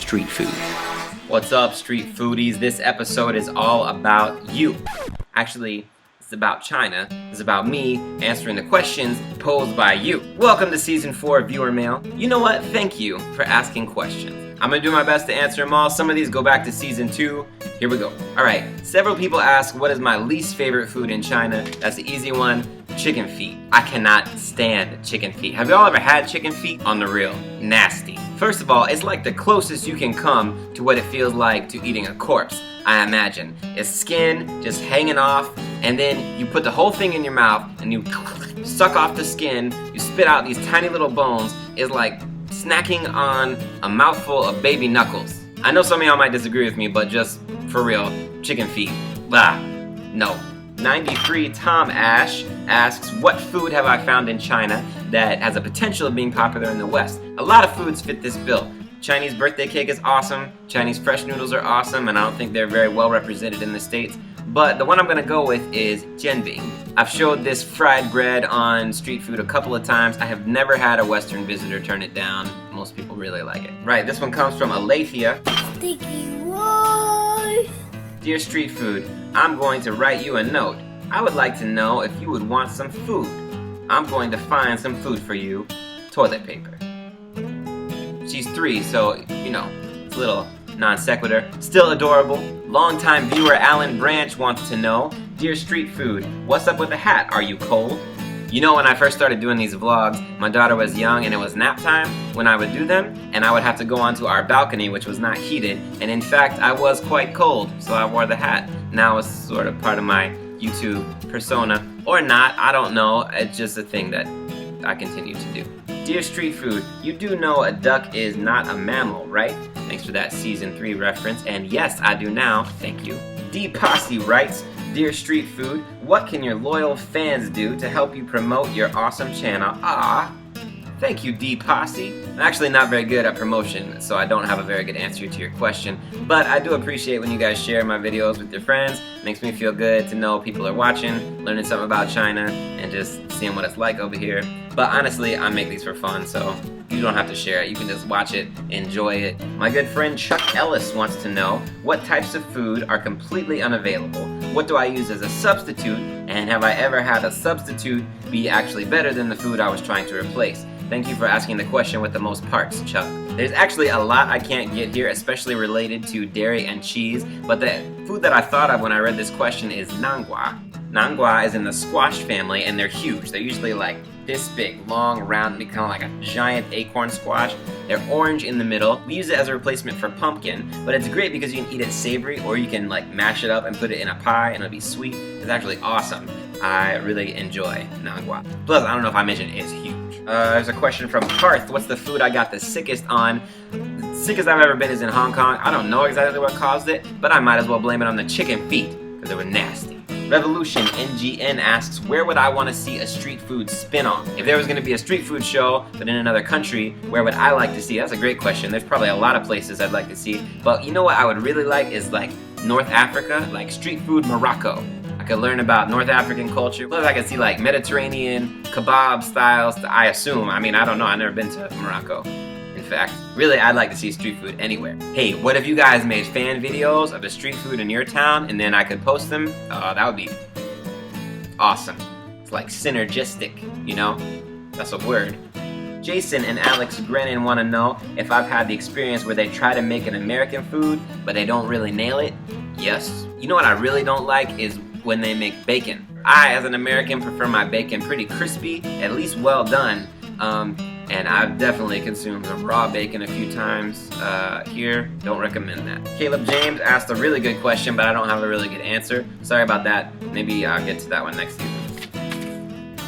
street food. What's up, street foodies? This episode is all about you. Actually, it's about China. It's about me answering the questions posed by you. Welcome to Season 4 Viewer Mail. You know what? Thank you for asking questions. I'm gonna do my best to answer them all. Some of these go back to Season 2. Here we go. Alright, several people ask what is my least favorite food in China. That's the easy one. Chicken feet. I cannot stand chicken feet. Have y'all ever had chicken feet? On the real. Nasty. First of all, it's like the closest you can come to what it feels like to eating a corpse, I imagine. It's skin just hanging off, and then you put the whole thing in your mouth, and you suck off the skin, you spit out these tiny little bones. It's like snacking on a mouthful of baby knuckles. I know some of y'all might disagree with me, but just for real, chicken feet. Blah. No. 93 Tom Ash asks, what food have I found in China that has a potential of being popular in the West? A lot of foods fit this bill. Chinese birthday cake is awesome, Chinese fresh noodles are awesome, and I don't think they're very well represented in the States. But the one I'm gonna go with is jianbing. I've showed this fried bread on street food a couple of times. I have never had a Western visitor turn it down. Most people really like it. Right, this one comes from Alethea. Sticky rice. Dear street food, I'm going to write you a note. I would like to know if you would want some food. I'm going to find some food for you. Toilet paper. She's 3, so, you know, it's a little non sequitur. Still adorable. Longtime viewer Alan Branch wants to know, dear street food, what's up with the hat? Are you cold? You know, when I first started doing these vlogs, my daughter was young and it was nap time when I would do them, and I would have to go onto our balcony, which was not heated, and in fact, I was quite cold, so I wore the hat. Now it's sort of part of my YouTube persona. Or not, I don't know, it's just a thing that I continue to do. Dear street food, you do know a duck is not a mammal, right? Thanks for that Season 3 reference, and yes, I do now, thank you. D. Posse writes, dear street food, what can your loyal fans do to help you promote your awesome channel? Ah, thank you, D. Posse. I'm actually not very good at promotion, so I don't have a very good answer to your question, but I do appreciate when you guys share my videos with your friends. It makes me feel good to know people are watching, learning something about China, and just seeing what it's like over here. But honestly, I make these for fun, so you don't have to share it. You can just watch it, enjoy it. My good friend Chuck Ellis wants to know, what types of food are completely unavailable? What do I use as a substitute? And have I ever had a substitute be actually better than the food I was trying to replace? Thank you for asking the question with the most parts, Chuck. There's actually a lot I can't get here, especially related to dairy and cheese, but the food that I thought of when I read this question is nangua. Nangua is in the squash family, and they're huge. They're usually like this big, long, round, kind of like a giant acorn squash. They're orange in the middle. We use it as a replacement for pumpkin, but it's great because you can eat it savory, or you can like mash it up and put it in a pie and it'll be sweet. It's actually awesome. I really enjoy nangua. Plus, I don't know if I mentioned it's huge. There's a question from Parth. What's the food I got the sickest on? The sickest I've ever been is in Hong Kong. I don't know exactly what caused it, but I might as well blame it on the chicken feet, because they were nasty. Revolution NGN asks, where would I want to see a street food spin-off? If there was going to be a street food show, but in another country, where would I like to see? That's a great question. There's probably a lot of places I'd like to see, but you know what I would really like is like North Africa, like street food Morocco. I could learn about North African culture. Plus I could see like Mediterranean kebab styles, I assume. I mean, I don't know, I've never been to Morocco. In fact, really, I'd like to see street food anywhere. Hey, what if you guys made fan videos of the street food in your town and then I could post them? Oh, that would be awesome. It's like synergistic, you know? That's a word. Jason and Alex Grennan want to know if I've had the experience where they try to make an American food, but they don't really nail it. Yes. You know what I really don't like is when they make bacon. I, as an American, prefer my bacon pretty crispy, at least well done. And I've definitely consumed some raw bacon a few times here. Don't recommend that. Caleb James asked a really good question, but I don't have a really good answer. Sorry about that. Maybe I'll get to that one next season.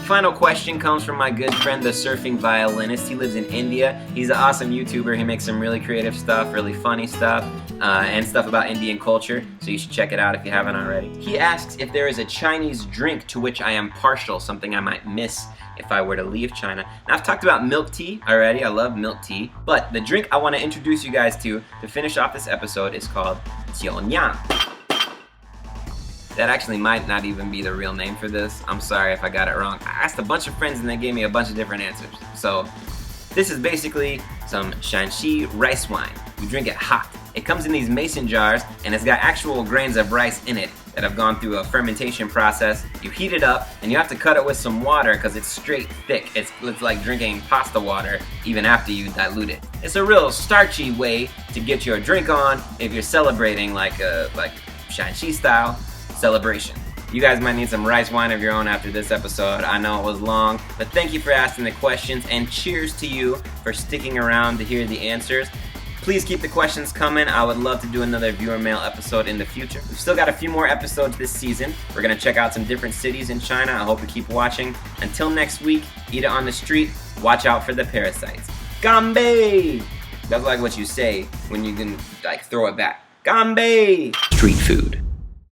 Final question comes from my good friend, the Surfing Violinist. He lives in India. He's an awesome YouTuber. He makes some really creative stuff, really funny stuff, and stuff about Indian culture, so you should check it out if you haven't already. He asks if there is a Chinese drink to which I am partial, something I might miss if I were to leave China. Now, I've talked about milk tea already. I love milk tea. But the drink I want to introduce you guys to finish off this episode is called Jianyang. That actually might not even be the real name for this. I'm sorry if I got it wrong. I asked a bunch of friends and they gave me a bunch of different answers. So this is basically some Shanxi rice wine. You drink it hot. It comes in these mason jars, and it's got actual grains of rice in it that have gone through a fermentation process. You heat it up, and you have to cut it with some water because it's straight thick. It's like drinking pasta water even after you dilute it. It's a real starchy way to get your drink on if you're celebrating like Xian style celebration. You guys might need some rice wine of your own after this episode. I know it was long, but thank you for asking the questions, and cheers to you for sticking around to hear the answers. Please keep the questions coming. I would love to do another viewer mail episode in the future. We've still got a few more episodes this season. We're going to check out some different cities in China. I hope you keep watching. Until next week, eat it on the street. Watch out for the parasites. Ganbei! That's like what you say when you can throw it back. Ganbei! Street food.